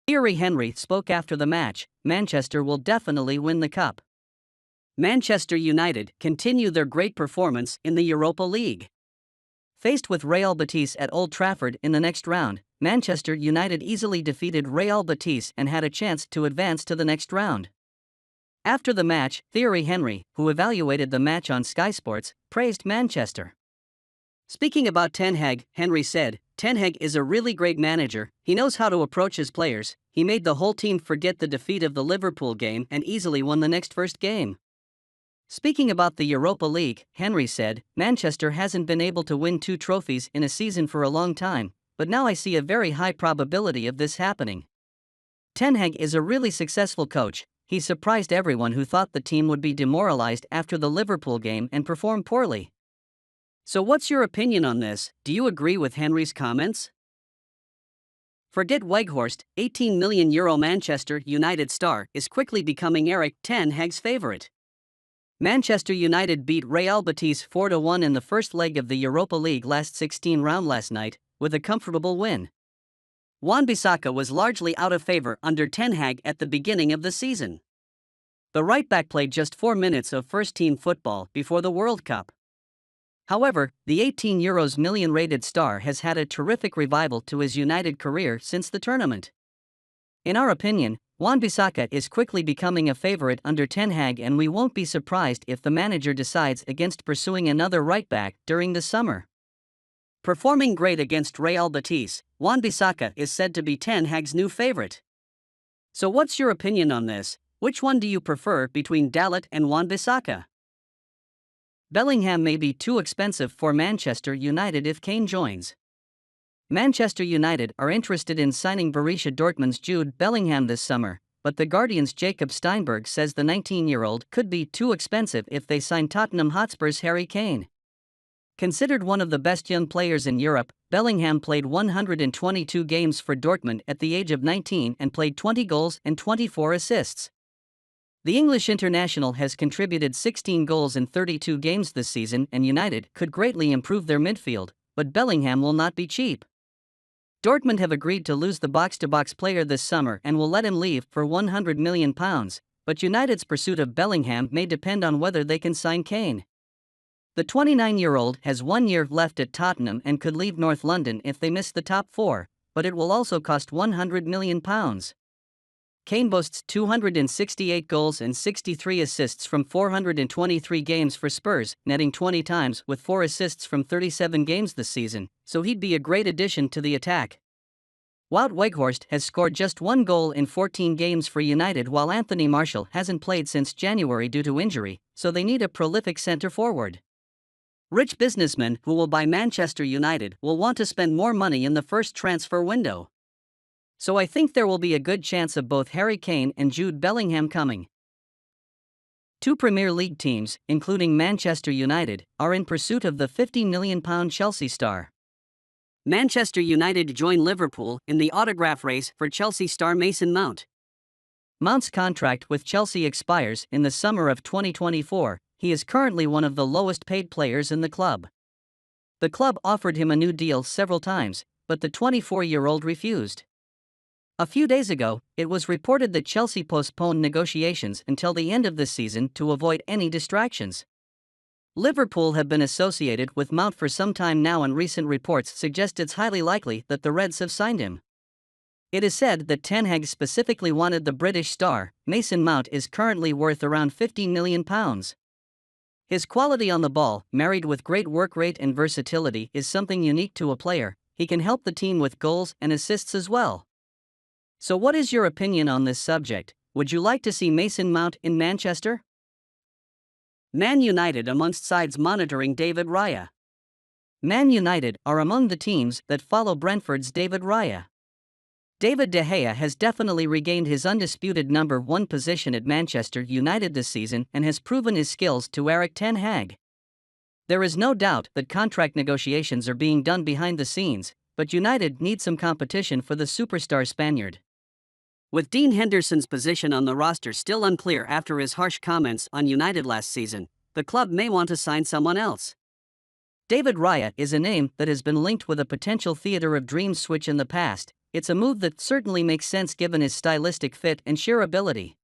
Thierry Henry spoke after the match. Manchester will definitely win the cup. Manchester United continue their great performance in the Europa League. Faced with Real Betis at Old Trafford in the next round, Manchester United easily defeated Real Betis and had a chance to advance to the next round. After the match, Thierry Henry, who evaluated the match on Sky Sports, praised Manchester. Speaking about Ten Hag, Henry said, "Ten Hag is a really great manager, he knows how to approach his players, he made the whole team forget the defeat of the Liverpool game and easily won the next first game." Speaking about the Europa League, Henry said, "Manchester hasn't been able to win 2 trophies in a season for a long time, but now I see a very high probability of this happening. Ten Hag is a really successful coach, he surprised everyone who thought the team would be demoralized after the Liverpool game and perform poorly." So what's your opinion on this? Do you agree with Henry's comments? Forget Weghorst, €18 million Manchester United star is quickly becoming Erik ten Hag's favorite. Manchester United beat Real Betis 4-1 in the first leg of the Europa League last 16 round last night, with a comfortable win. Wan-Bissaka was largely out of favor under Ten Hag at the beginning of the season. The right-back played just 4 minutes of first-team football before the World Cup. However, the €18 million rated star has had a terrific revival to his United career since the tournament. In our opinion, Wan-Bissaka is quickly becoming a favorite under Ten Hag, and we won't be surprised if the manager decides against pursuing another right-back during the summer. Performing great against Real Betis, Wan-Bissaka is said to be Ten Hag's new favorite. So what's your opinion on this? Which one do you prefer between Dalot and Wan-Bissaka? Bellingham may be too expensive for Manchester United if Kane joins. Manchester United are interested in signing Borussia Dortmund's Jude Bellingham this summer, but The Guardian's Jacob Steinberg says the 19-year-old could be too expensive if they sign Tottenham Hotspur's Harry Kane. Considered one of the best young players in Europe, Bellingham played 122 games for Dortmund at the age of 19 and played 20 goals and 24 assists. The English international has contributed 16 goals in 32 games this season, and United could greatly improve their midfield, but Bellingham will not be cheap. Dortmund have agreed to lose the box-to-box player this summer and will let him leave for £100 million, but United's pursuit of Bellingham may depend on whether they can sign Kane. The 29-year-old has 1 year left at Tottenham and could leave North London if they miss the top 4, but it will also cost £100 million. Kane boasts 268 goals and 63 assists from 423 games for Spurs, netting 20 times with 4 assists from 37 games this season, so he'd be a great addition to the attack. Wout Weghorst has scored just 1 goal in 14 games for United, while Anthony Martial hasn't played since January due to injury, so they need a prolific centre-forward. Rich businessmen who will buy Manchester United will want to spend more money in the first transfer window. So I think there will be a good chance of both Harry Kane and Jude Bellingham coming. 2 Premier League teams, including Manchester United, are in pursuit of the £50 million Chelsea star. Manchester United join Liverpool in the autograph race for Chelsea star Mason Mount. Mount's contract with Chelsea expires in the summer of 2024. He is currently one of the lowest paid players in the club. The club offered him a new deal several times, but the 24-year-old refused. A few days ago, it was reported that Chelsea postponed negotiations until the end of this season to avoid any distractions. Liverpool have been associated with Mount for some time now, and recent reports suggest it's highly likely that the Reds have signed him. It is said that Ten Hag specifically wanted the British star. Mason Mount is currently worth around £15 million. His quality on the ball, married with great work rate and versatility, is something unique to a player. He can help the team with goals and assists as well. So what is your opinion on this subject? Would you like to see Mason Mount in Manchester? Man United amongst sides monitoring David Raya. Man United are among the teams that follow Brentford's David Raya. David De Gea has definitely regained his undisputed number 1 position at Manchester United this season and has proven his skills to Erik ten Hag. There is no doubt that contract negotiations are being done behind the scenes, but United need some competition for the superstar Spaniard. With Dean Henderson's position on the roster still unclear after his harsh comments on United last season, the club may want to sign someone else. David Raya is a name that has been linked with a potential Theatre of Dreams switch in the past. it's a move that certainly makes sense given his stylistic fit and sheer ability.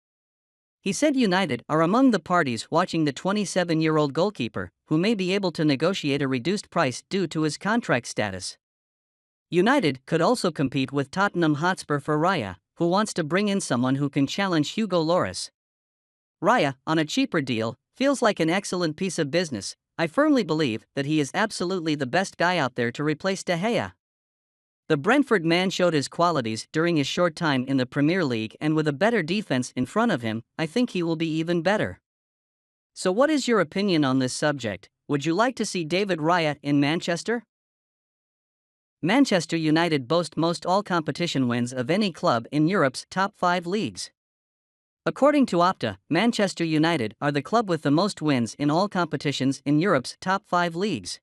He said United are among the parties watching the 27-year-old goalkeeper, who may be able to negotiate a reduced price due to his contract status. United could also compete with Tottenham Hotspur for Raya, who wants to bring in someone who can challenge Hugo Lloris. Raya, on a cheaper deal, feels like an excellent piece of business. I firmly believe that he is absolutely the best guy out there to replace De Gea. The Brentford man showed his qualities during his short time in the Premier League, and with a better defense in front of him, I think he will be even better. So what is your opinion on this subject? Would you like to see David Raya in Manchester? Manchester United boast most all-competition wins of any club in Europe's top 5 leagues. According to Opta, Manchester United are the club with the most wins in all competitions in Europe's top 5 leagues.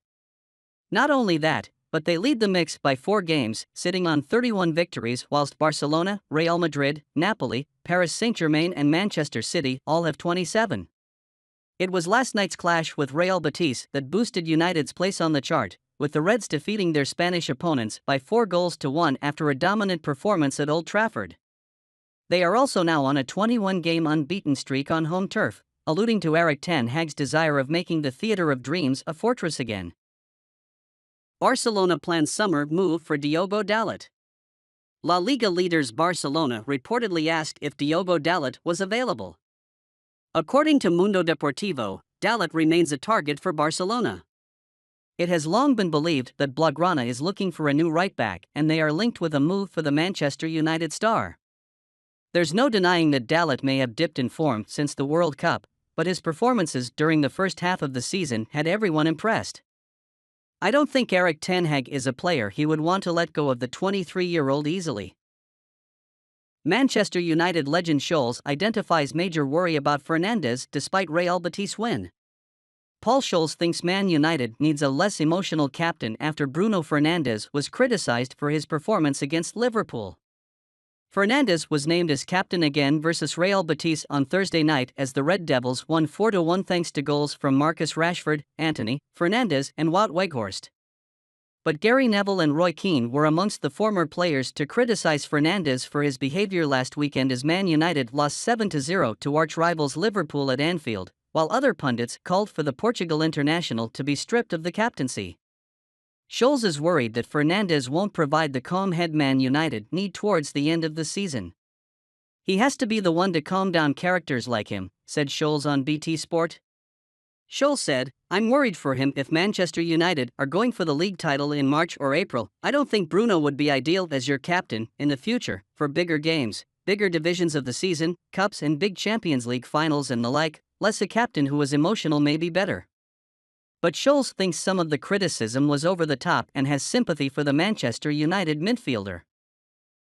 Not only that, but they lead the mix by 4 games, sitting on 31 victories, whilst Barcelona, Real Madrid, Napoli, Paris Saint-Germain and Manchester City all have 27. It was last night's clash with Real Betis that boosted United's place on the chart, with the Reds defeating their Spanish opponents by 4-1 after a dominant performance at Old Trafford. They are also now on a 21-game unbeaten streak on home turf, alluding to Erik ten Hag's desire of making the Theatre of Dreams a fortress again. Barcelona plans summer move for Diogo Dalot. La Liga leaders Barcelona reportedly asked if Diogo Dalot was available. According to Mundo Deportivo, Dalot remains a target for Barcelona. It has long been believed that Blaugrana is looking for a new right-back, and they are linked with a move for the Manchester United star. There's no denying that Dalot may have dipped in form since the World Cup, but his performances during the first half of the season had everyone impressed. I don't think Erik ten Hag is a player he would want to let go of the 23-year-old easily. Manchester United legend Scholes identifies major worry about Fernandes despite Real Betis win. Paul Scholes thinks Man United needs a less emotional captain after Bruno Fernandes was criticized for his performance against Liverpool. Fernandes was named as captain again versus Real Betis on Thursday night as the Red Devils won 4-1 thanks to goals from Marcus Rashford, Antony, Fernandes and Wout Weghorst. But Gary Neville and Roy Keane were amongst the former players to criticize Fernandes for his behavior last weekend as Man United lost 7-0 to arch-rivals Liverpool at Anfield, while other pundits called for the Portugal international to be stripped of the captaincy. Scholes is worried that Fernandes won't provide the calm head Man United need towards the end of the season. He has to be the one to calm down characters like him, said Scholes on BT Sport. Scholes said, I'm worried for him if Manchester United are going for the league title in March or April. I don't think Bruno would be ideal as your captain in the future for bigger games, bigger divisions of the season, cups and big Champions League finals and the like, less a captain who is emotional may be better. But Scholes thinks some of the criticism was over the top and has sympathy for the Manchester United midfielder.